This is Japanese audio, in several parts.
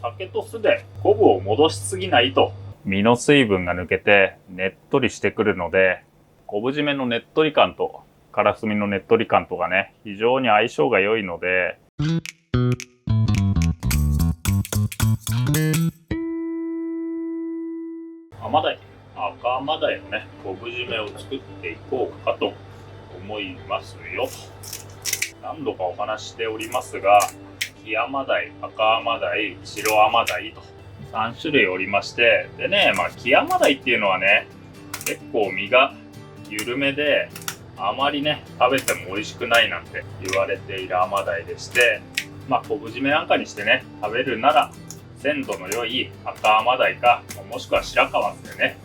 酒と酢で昆布を戻しすぎないと身の水分が抜けてねっとりしてくるので、昆布締めのねっとり感とからすみのねっとり感とかね、非常に相性が良いので、甘鯛、赤甘鯛のね、昆布締めを作っていこうかと思いますよ。何度かお話しておりますが、黄甘鯛、赤甘鯛、白甘鯛と3種類おりまして、でね、黄甘鯛っていうのはね、結構身が緩めで、あまりね、食べても美味しくないなんて言われている甘鯛でして、昆布締めなんかにしてね、食べるなら、鮮度の良い赤甘鯛か、もしくは白川でね、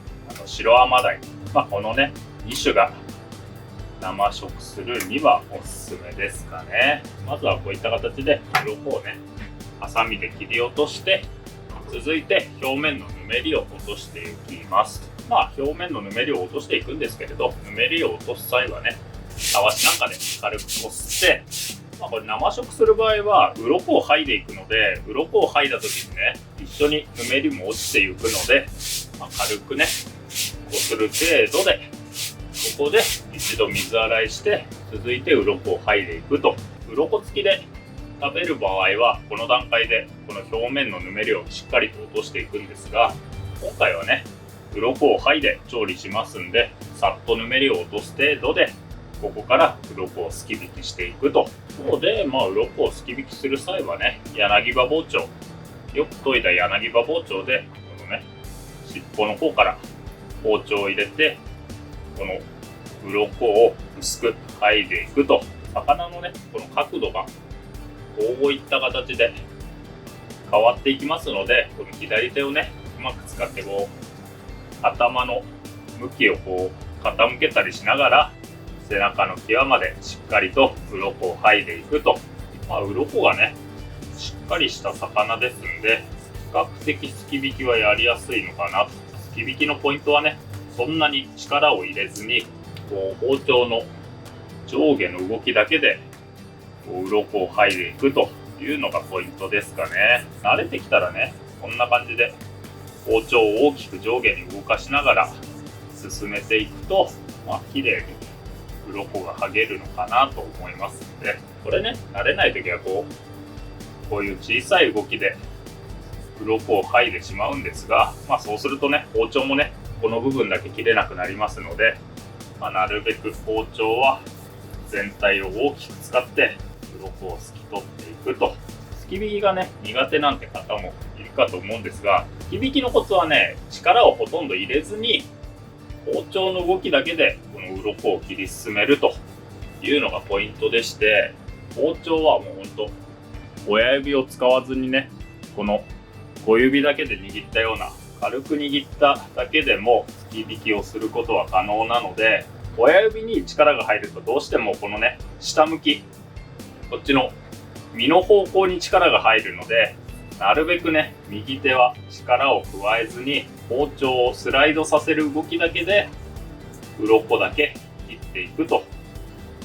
白甘鯛。このね、2種が生食するにはおすすめですかね。まずはこういった形で鱗をね、ハサミで切り落として、続いて表面のぬめりを落としていきます。表面のぬめりを落としていくんですけれど、ぬめりを落とす際はね、たわしなんかで軽くこすって、これ生食する場合は鱗を剥いでいくので、鱗を剥いだ時にね、一緒にぬめりも落ちていくので、軽くね、こする程度で、ここで一度水洗いして、続いて鱗を剥いでいくと。鱗付きで食べる場合は、この段階でこの表面のぬめりをしっかりと落としていくんですが、今回はね、鱗を剥いで調理しますんで、さっとぬめりを落とす程度で、ここから鱗をすき引きしていくと。ので、鱗をすき引きする際はね、柳刃包丁、よく研いだ柳刃包丁で、このね、尻尾の方から包丁を入れて、この鱗を薄く剥いでいくと。魚のね、この角度がこういった形で変わっていきますので、この左手をね、うまく使って頭の向きを傾けたりしながら、背中の際までしっかりと鱗を剥いでいくと。鱗がね、しっかりした魚ですんで、比較的すき引きはやりやすいのかなと。すき引きのポイントはね、そんなに力を入れずに、包丁の上下の動きだけで鱗を剥いでいくというのがポイントですかね。慣れてきたらね、こんな感じで包丁を大きく上下に動かしながら進めていくと、綺麗に鱗が剥げるのかなと思いますので、これね、慣れない時はこういう小さい動きで鱗を剥いでしまうんですが、そうするとね、包丁もね、この部分だけ切れなくなりますので、なるべく包丁は全体を大きく使って鱗をすき取っていくと。すき引きがね、苦手なんて方もいるかと思うんですが、すき引きのコツはね、力をほとんど入れずに、包丁の動きだけでこの鱗を切り進めるというのがポイントでして、包丁はもうほんと親指を使わずにね、この小指だけで握ったような、軽く握っただけでもすき引きをすることは可能なので、親指に力が入るとどうしてもこのね、下向き、こっちの身の方向に力が入るので、なるべくね、右手は力を加えずに包丁をスライドさせる動きだけで鱗だけ切っていくと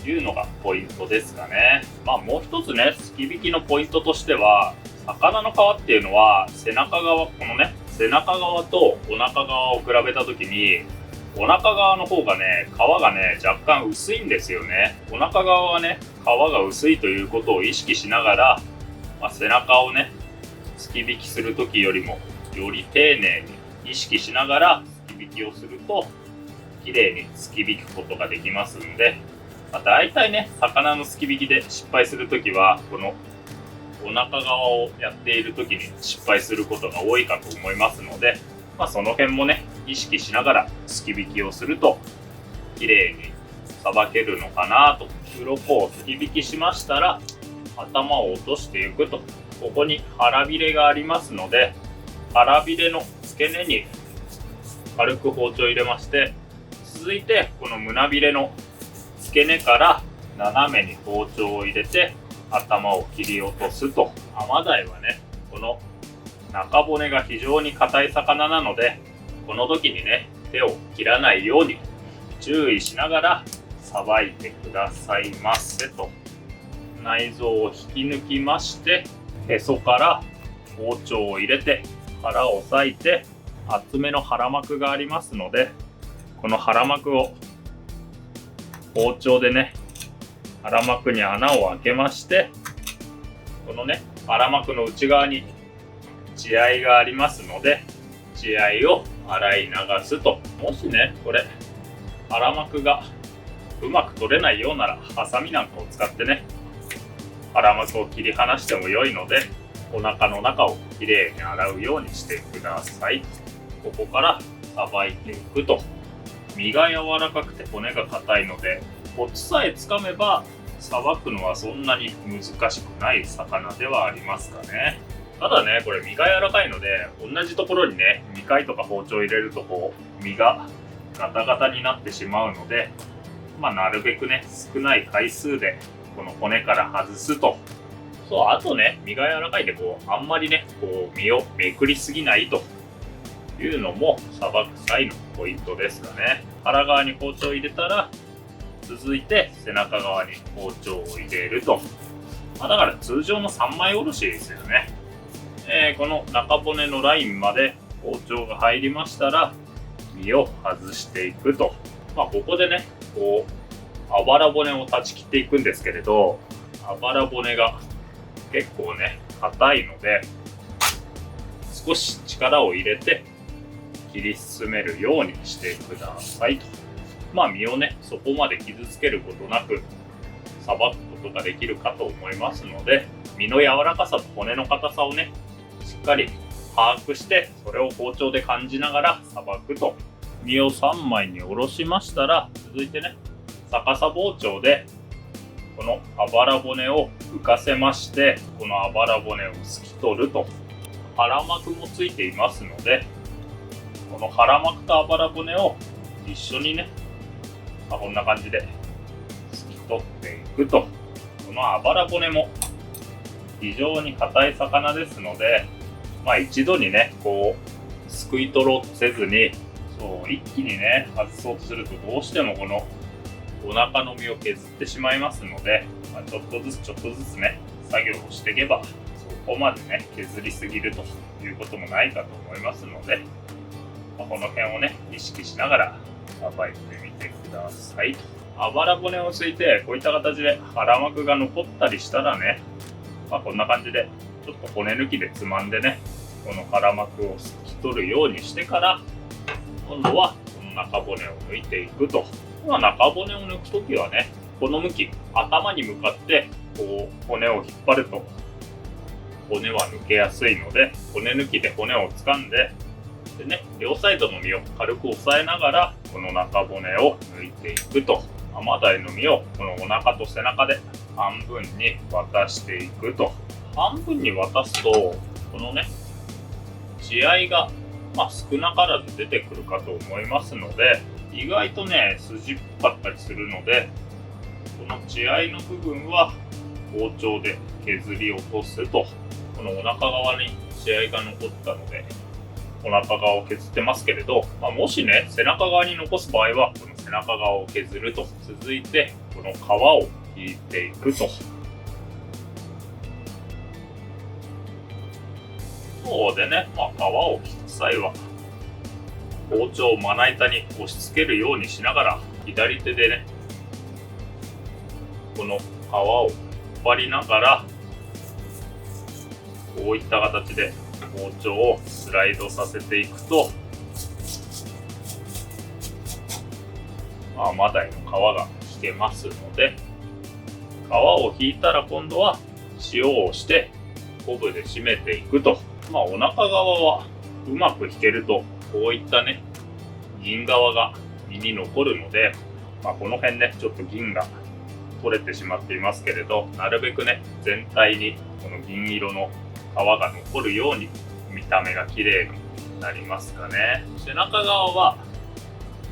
いうのがポイントですかね。もう一つね、すき引きのポイントとしては、魚の皮っていうのは背中側、このね、背中側とお腹側を比べた時に、お腹側の方がね、皮がね、若干薄いんですよね。お腹側はね、皮が薄いということを意識しながら、背中をね、すき引きする時よりもより丁寧に意識しながらすき引きをすると綺麗にすき引くことができますんで、大体ね、魚のすき引きで失敗する時はこのお腹側をやっている時に失敗することが多いかと思いますので、その辺もね、意識しながらすき引きをすると綺麗にさばけるのかなと。鱗をすき引きしましたら頭を落としていくと。ここに腹びれがありますので、腹びれの付け根に軽く包丁を入れまして、続いてこの胸びれの付け根から斜めに包丁を入れて頭を切り落とすと。甘鯛はね、この中骨が非常に硬い魚なので、この時にね、手を切らないように注意しながらさばいてくださいませと。内臓を引き抜きまして、へそから包丁を入れて腹を押さえて、厚めの腹膜がありますので、この腹膜を包丁でね、腹膜に穴を開けまして、このね、腹膜の内側に血合いがありますので、血合いを洗い流すと。もしね、これ腹膜がうまく取れないようなら、ハサミなんかを使ってね、腹膜を切り離しても良いので、お腹の中をきれいに洗うようにしてください。ここからさばいていくと。身が柔らかくて骨が硬いので、コツさえつかめばさばくのはそんなに難しくない魚ではありますかね。ただね、これ身が柔らかいので、同じところにね、2回とか包丁を入れると身がガタガタになってしまうので、なるべくね、少ない回数でこの骨から外すと。そう、あとね、身が柔らかいであんまりね、身をめくりすぎないというのもさばく際のポイントですかね。腹側に包丁を入れたら、続いて背中側に包丁を入れると。だから通常の3枚おろしですよね。この中骨のラインまで包丁が入りましたら、身を外していくと。ここでね、あばら骨を断ち切っていくんですけれど、あばら骨が結構ね、硬いので、少し力を入れて切り進めるようにしてくださいと。身をね、そこまで傷つけることなくさばくことができるかと思いますので、身の柔らかさと骨の硬さをね、しっかり把握して、それを包丁で感じながらさばくと。身を3枚におろしましたら、続いてね、逆さ包丁でこのあばら骨を浮かせまして、このあばら骨をすき取ると。腹膜もついていますので、この腹膜とあばら骨を一緒にね、こんな感じですき取っていくと。このあばら骨も非常に硬い魚ですので、一度にね、すくい取ろうとせずに、一気にね、外そうとするとどうしてもこのお腹の身を削ってしまいますので、ちょっとずつね、作業をしていけば、そこまでね、削りすぎるということもないかと思いますので、この辺をね、意識しながらさばいてみてください。あばら骨をついて、こういった形で腹膜が残ったりしたらね、こんな感じで、ちょっと骨抜きでつまんでね、この腹膜をすき取るようにしてから、今度はこの中骨を抜いていくと。中骨を抜くときはね、この向き、頭に向かって骨を引っ張ると骨は抜けやすいので、骨抜きで骨を掴んで、ね、両サイドの身を軽く押さえながらこの中骨を抜いていくと。アマダイの身をこのお腹と背中で半分に渡していくと。半分に渡すと、このね、血合いが少なからず出てくるかと思いますので、意外とね、筋っぱったりするので、この血合いの部分は包丁で削り落とすと。このお腹側に血合いが残ったので、お腹側を削ってますけれど、もしね、背中側に残す場合は、この背中側を削ると。続いて、この皮を引いていくと。そうでね、皮を引く際は、包丁をまな板に押し付けるようにしながら、左手でね、この皮を引っ張りながら、こういった形で包丁をスライドさせていくと、アマダイの皮が引けますので、皮を引いたら今度は塩をして昆布で締めていくと。お腹側はうまく引けると、こういったね、銀側が身に残るので、この辺ね、ちょっと銀が取れてしまっていますけれど、なるべくね、全体にこの銀色の皮が残るように見た目が綺麗になりますかね。背中側は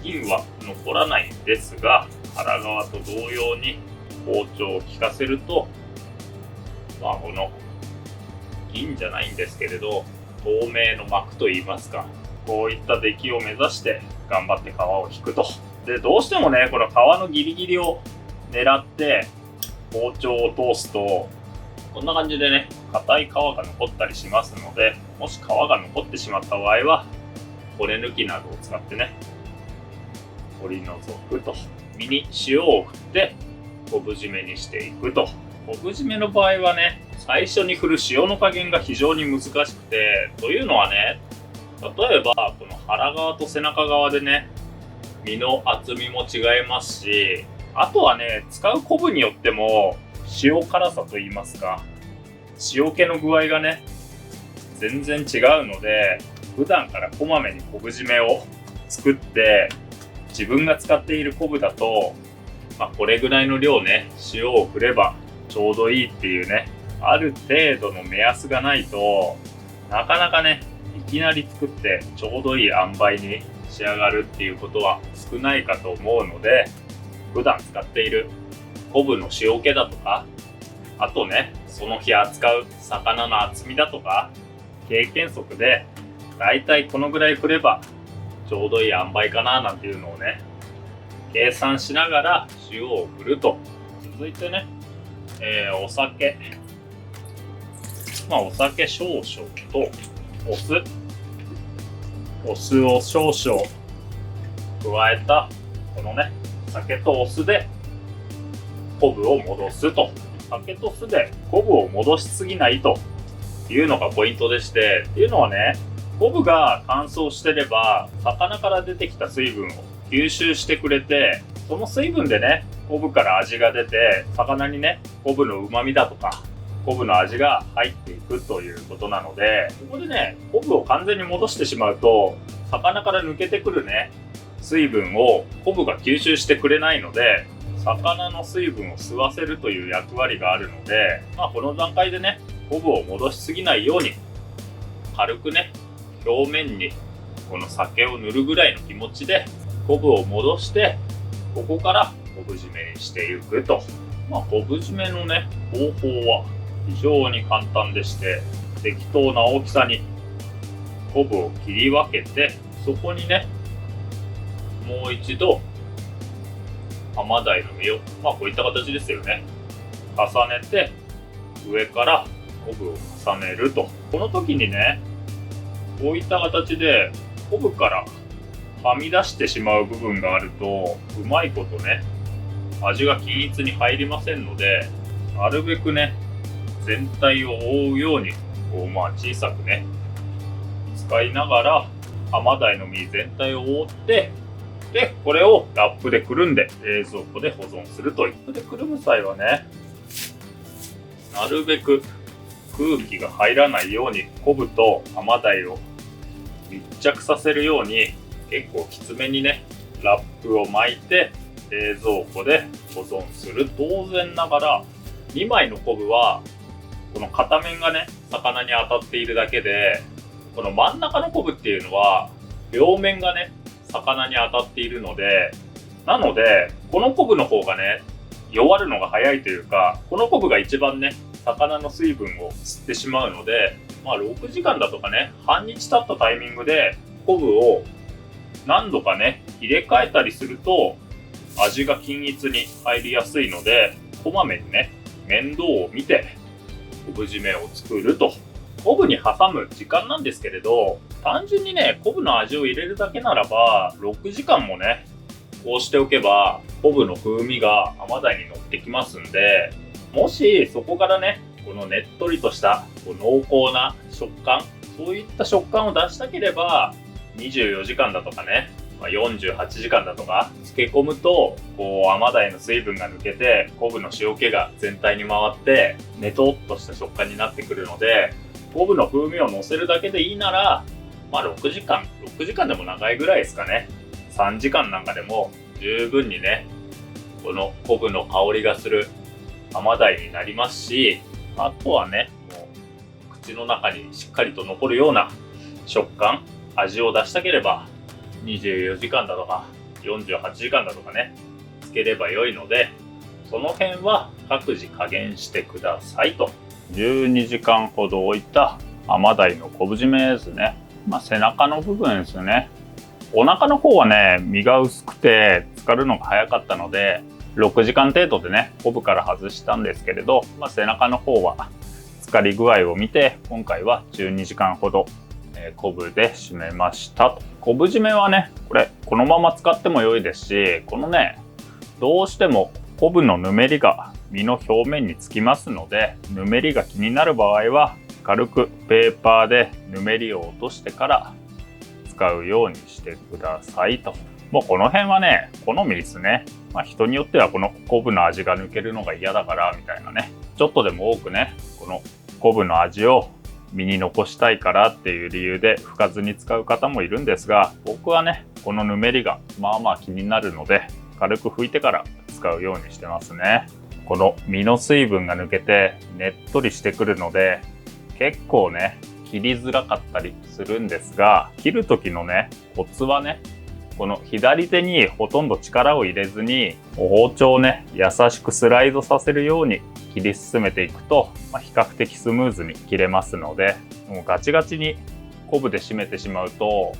銀は残らないんですが、腹側と同様に包丁を効かせると、この銀じゃないんですけれど、透明の膜といいますか、こういった出来を目指して頑張って皮を引くと。で、どうしてもね、この皮のギリギリを狙って包丁を通すと、こんな感じでね、硬い皮が残ったりしますので、もし皮が残ってしまった場合は、骨抜きなどを使ってね、取り除くと。身に塩を振って昆布締めにしていくと。昆布締めの場合はね、最初に振る塩の加減が非常に難しくて、というのはね、例えばこの腹側と背中側でね、身の厚みも違いますし、あとはね、使う昆布によっても塩辛さといいますか、塩気の具合がね、全然違うので、普段からこまめに昆布締めを作って、自分が使っている昆布だと、これぐらいの量ね、塩を振ればちょうどいいっていうね、ある程度の目安がないと、なかなかね、いきなり作ってちょうどいい塩梅に仕上がるっていうことは少ないかと思うので、普段使っている昆布の塩気だとか、あとね、その日扱う魚の厚みだとか、経験則でだいたいこのぐらい振ればちょうどいい塩梅かななんていうのをね、計算しながら塩を振ると。続いてね、お酒。お酒少々とお酢を少々加えたこのね、酒とお酢で昆布を戻すと。酒と酢で昆布を戻しすぎないというのがポイントでして、っていうのはね、昆布が乾燥してれば魚から出てきた水分を吸収してくれて、その水分でね、昆布から味が出て、魚にね、昆布の旨味だとか昆布の味が入っていくということなので、ここでね、昆布を完全に戻してしまうと、魚から抜けてくるね、水分を昆布が吸収してくれないので、魚の水分を吸わせるという役割があるので、この段階でね、昆布を戻しすぎないように、軽くね、表面にこの酒を塗るぐらいの気持ちで昆布を戻して、ここから昆布締めにしていくと。昆布締めのね、方法は非常に簡単でして、適当な大きさに昆布を切り分けて、そこにね、もう一度アマダイの身を、こういった形ですよね、重ねて上から昆布を重ねると。この時にね、こういった形で昆布からはみ出してしまう部分があると、うまいことね、味が均一に入りませんので、なるべくね、全体を覆うように小さくね、使いながらアマダイの身全体を覆って、でこれをラップでくるんで冷蔵庫で保存するという。でくるむ際はね、なるべく空気が入らないように昆布とアマダイを密着させるように、結構きつめにね、ラップを巻いて冷蔵庫で保存する。当然ながら2枚の昆布はこの片面がね、魚に当たっているだけで、この真ん中の昆布っていうのは両面がね、魚に当たっているので、なのでこの昆布の方がね、弱るのが早いというか、この昆布が一番ね、魚の水分を吸ってしまうので、6時間だとかね、半日経ったタイミングで昆布を何度かね、入れ替えたりすると味が均一に入りやすいので、こまめにね、面倒を見て昆布締めを作ると。昆布に挟む時間なんですけれど、単純にね、昆布の味を入れるだけならば6時間もね、こうしておけば昆布の風味がアマダイに乗ってきますんで、もしそこからね、このねっとりとした濃厚な食感、そういった食感を出したければ24時間だとかね、48時間だとか漬け込むと、アマダイの水分が抜けて昆布の塩気が全体に回ってねとっとした食感になってくるので、昆布の風味を乗せるだけでいいなら、6時間でも長いぐらいですかね。3時間なんかでも十分にね、この昆布の香りがするアマダイになりますし、あとはね、もう口の中にしっかりと残るような食感、味を出したければ24時間だとか48時間だとかね、つければ良いので、その辺は各自加減してくださいと。12時間ほど置いたアマダイの昆布締めですね。背中の部分ですよね。お腹の方はね、身が薄くて浸かるのが早かったので6時間程度でね、昆布から外したんですけれど、背中の方は漬かり具合を見て、今回は12時間ほど昆布で締めましたと。昆布締めはね、このまま使っても良いですし、このね、どうしても昆布のぬめりが身の表面につきますので、ぬめりが気になる場合は軽くペーパーでぬめりを落としてから使うようにしてくださいと。もうこの辺はね、好みですね。人によってはこの昆布の味が抜けるのが嫌だからみたいなね、ちょっとでも多くね、この昆布の味を身に残したいからっていう理由で拭かずに使う方もいるんですが、僕はね、このぬめりがまあまあ気になるので、軽く拭いてから使うようにしてますね。この身の水分が抜けてねっとりしてくるので、結構ね、切りづらかったりするんですが、切る時のね、コツはね、この左手にほとんど力を入れずに、包丁をね、優しくスライドさせるように切り進めていくと、比較的スムーズに切れますので、もうガチガチに昆布で締めてしまうと、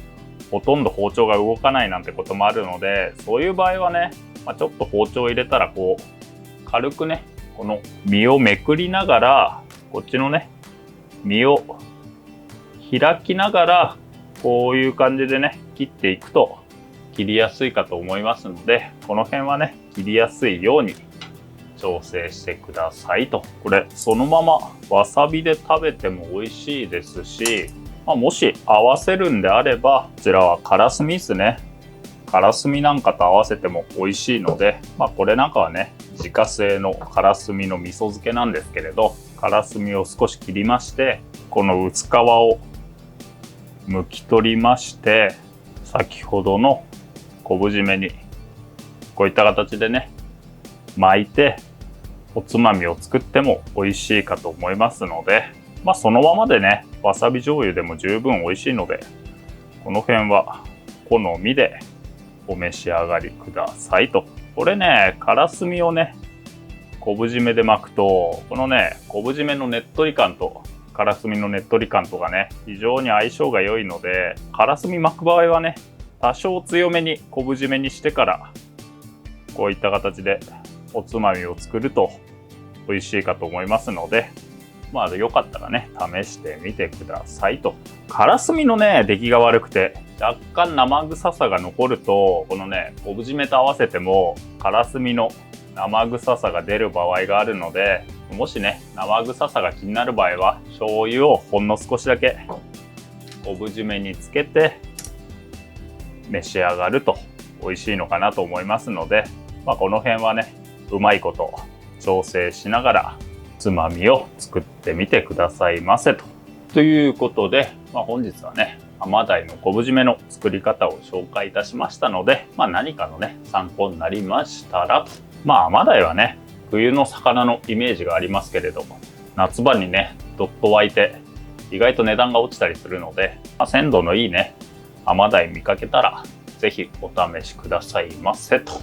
ほとんど包丁が動かないなんてこともあるので、そういう場合はね、ちょっと包丁を入れたら軽くね、この身をめくりながら、こっちのね、身を開きながら、こういう感じでね、切っていくと切りやすいかと思いますので、この辺はね、切りやすいように調整してくださいと。これそのままわさびで食べても美味しいですし、もし合わせるんであれば、こちらはからすみですね。からすみなんかと合わせても美味しいので、これなんかはね、自家製のからすみの味噌漬けなんですけれど、からすみを少し切りまして、この薄皮を剥き取りまして、先ほどの昆布締めにこういった形でね、巻いておつまみを作っても美味しいかと思いますので、そのままでね、わさび醤油でも十分美味しいので、この辺は好みでお召し上がりくださいと。これね、からすみをね、昆布締めで巻くと、このね、昆布締めのねっとり感とからすみのねっとり感とかね、非常に相性が良いので、からすみ巻く場合はね、多少強めに昆布締めにしてから、こういった形でおつまみを作ると美味しいかと思いますので、よかったらね、試してみてくださいと。からすみのね、出来が悪くて、若干生臭さが残ると、このね、昆布締めと合わせても、からすみの生臭さが出る場合があるので、もしね、生臭さが気になる場合は、醤油をほんの少しだけ昆布締めにつけて召し上がると美味しいのかなと思いますので、この辺はね、うまいこと調整しながらつまみを作ってみてくださいませと。ということで、本日はね、アマダイの昆布締めの作り方を紹介いたしましたので、何かのね、参考になりましたらと。アマダイはね、冬の魚のイメージがありますけれども、夏場にね、どっと湧いて、意外と値段が落ちたりするので、鮮度のいいね、アマダイ見かけたら、ぜひお試しくださいませと。